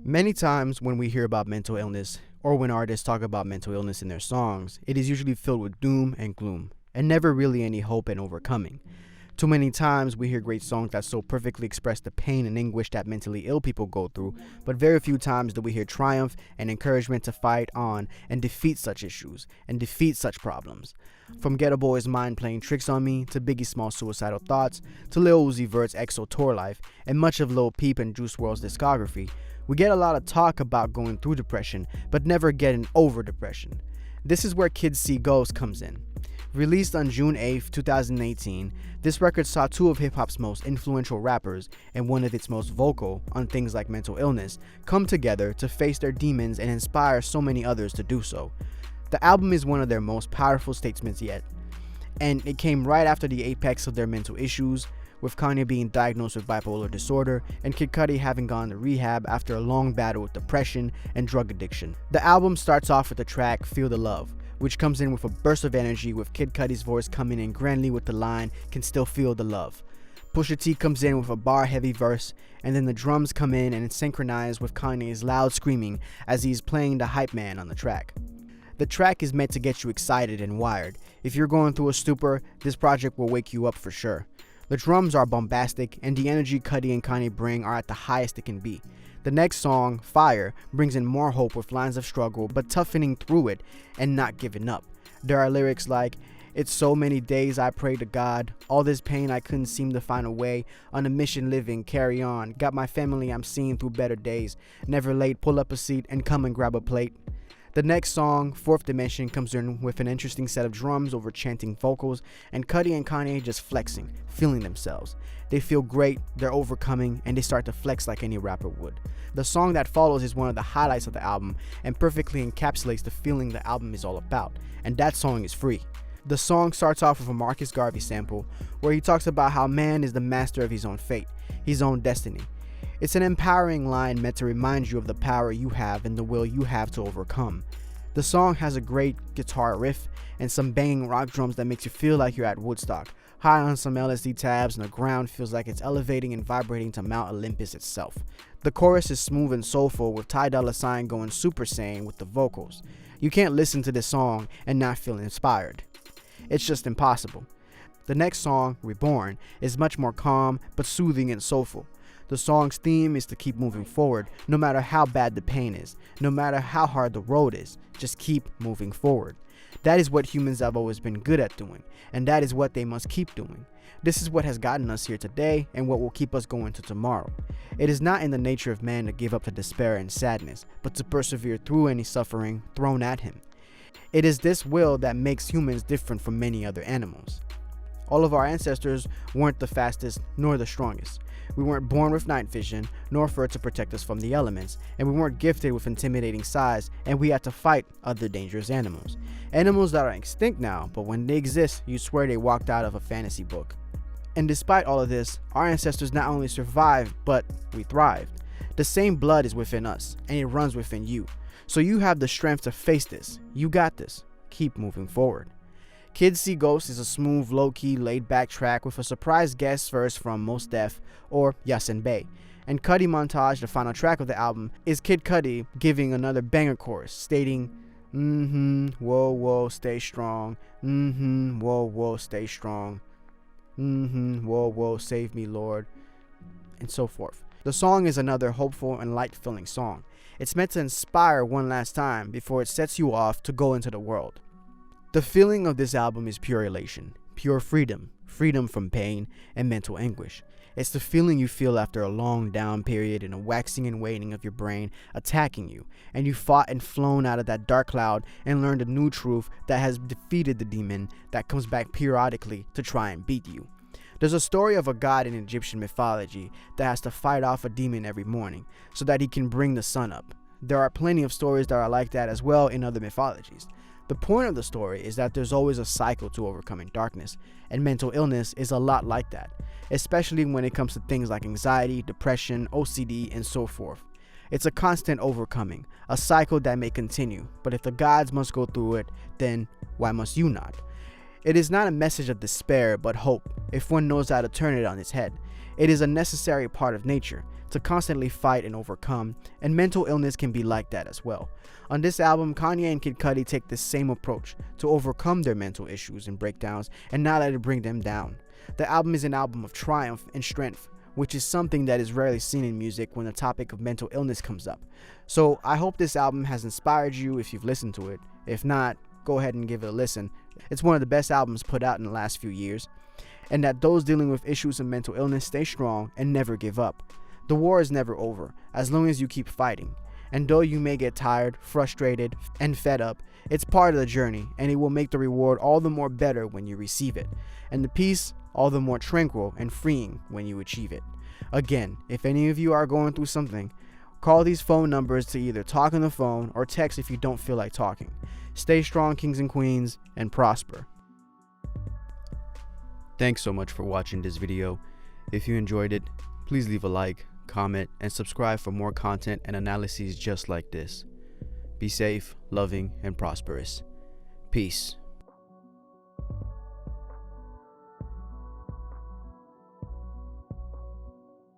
Many times when we hear about mental illness, or when artists talk about mental illness in their songs, it is usually filled with doom and gloom, and never really any hope and overcoming. Too many times we hear great songs that so perfectly express the pain and anguish that mentally ill people go through, but very few times do we hear triumph and encouragement to fight on and defeat such issues, and defeat such problems. From Ghetto Boy's Mind Playing Tricks on Me, to Biggie Small's Suicidal Thoughts, to Lil Uzi Vert's EXO Tour Life, and much of Lil Peep and Juice WRLD's discography, we get a lot of talk about going through depression, but never getting over depression. This is where Kids See Ghosts comes in. Released on June 8, 2018, this record saw two of hip-hop's most influential rappers and one of its most vocal on things like mental illness come together to face their demons and inspire so many others to do so. The album is one of their most powerful statements yet, and it came right after the apex of their mental issues, with Kanye being diagnosed with bipolar disorder and Kid Cudi having gone to rehab after a long battle with depression and drug addiction. The album starts off with the track Feel the Love, which comes in with a burst of energy with Kid Cudi's voice coming in grandly with the line, "Can still feel the love." Pusha T comes in with a bar-heavy verse, and then the drums come in and synchronize with Kanye's loud screaming as he's playing the hype man on the track. The track is meant to get you excited and wired. If you're going through a stupor, this project will wake you up for sure. The drums are bombastic, and the energy Cudi and Kanye bring are at the highest it can be. The next song, Fire, brings in more hope with lines of struggle, but toughening through it and not giving up. There are lyrics like, "It's so many days I pray to God, all this pain I couldn't seem to find a way, on a mission living, carry on, got my family I'm seeing through better days, never late, pull up a seat and come and grab a plate." The next song, Fourth Dimension, comes in with an interesting set of drums over chanting vocals, and Cudi and Kanye just flexing, feeling themselves. They feel great, they're overcoming, and they start to flex like any rapper would. The song that follows is one of the highlights of the album and perfectly encapsulates the feeling the album is all about, and that song is Free. The song starts off with a Marcus Garvey sample, where he talks about how man is the master of his own fate, his own destiny. It's an empowering line meant to remind you of the power you have and the will you have to overcome. The song has a great guitar riff and some banging rock drums that makes you feel like you're at Woodstock, high on some LSD tabs, and the ground feels like it's elevating and vibrating to Mount Olympus itself. The chorus is smooth and soulful, with Ty Dolla $ign going Super Saiyan with the vocals. You can't listen to this song and not feel inspired. It's just impossible. The next song, Reborn, is much more calm but soothing and soulful. The song's theme is to keep moving forward, no matter how bad the pain is, no matter how hard the road is, just keep moving forward. That is what humans have always been good at doing, and that is what they must keep doing. This is what has gotten us here today and what will keep us going to tomorrow. It is not in the nature of man to give up to despair and sadness, but to persevere through any suffering thrown at him. It is this will that makes humans different from many other animals. All of our ancestors weren't the fastest nor the strongest. We weren't born with night vision, nor fur to protect us from the elements, and we weren't gifted with intimidating size, and we had to fight other dangerous animals. Animals that are extinct now, but when they exist, you swear they walked out of a fantasy book. And despite all of this, our ancestors not only survived, but we thrived. The same blood is within us, and it runs within you. So you have the strength to face this. You got this. Keep moving forward. Kids See Ghosts is a smooth, low-key, laid-back track with a surprise guest verse from Mos Def or Yasin Bey. And Cudi Montage, the final track of the album, is Kid Cudi giving another banger chorus, stating, whoa, whoa, stay strong, whoa, whoa, stay strong, whoa, whoa, save me, Lord, and so forth. The song is another hopeful and light-filling song. It's meant to inspire one last time before it sets you off to go into the world. The feeling of this album is pure elation, pure freedom, freedom from pain and mental anguish. It's the feeling you feel after a long down period and a waxing and waning of your brain attacking you, and you fought and flown out of that dark cloud and learned a new truth that has defeated the demon that comes back periodically to try and beat you. There's a story of a god in Egyptian mythology that has to fight off a demon every morning so that he can bring the sun up. There are plenty of stories that are like that as well in other mythologies. The point of the story is that there's always a cycle to overcoming darkness, and mental illness is a lot like that, especially when it comes to things like anxiety, depression, OCD, and so forth. It's a constant overcoming, a cycle that may continue, but if the gods must go through it, then why must you not? It is not a message of despair, but hope, if one knows how to turn it on its head. It is a necessary part of nature, to constantly fight and overcome, and mental illness can be like that as well. On this album, Kanye and Kid Cudi take the same approach to overcome their mental issues and breakdowns and not let it bring them down. The album is an album of triumph and strength, which is something that is rarely seen in music when the topic of mental illness comes up. So I hope this album has inspired you if you've listened to it. If not, go ahead and give it a listen. It's one of the best albums put out in the last few years. And that those dealing with issues of mental illness stay strong and never give up. The war is never over, as long as you keep fighting. And though you may get tired, frustrated, and fed up, it's part of the journey, and it will make the reward all the more better when you receive it, and the peace all the more tranquil and freeing when you achieve it. Again, if any of you are going through something, call these phone numbers to either talk on the phone or text if you don't feel like talking. Stay strong, kings and queens, and prosper. Thanks so much for watching this video. If you enjoyed it, please leave a like, comment, and subscribe for more content and analyses just like this. Be safe, loving, and prosperous. Peace.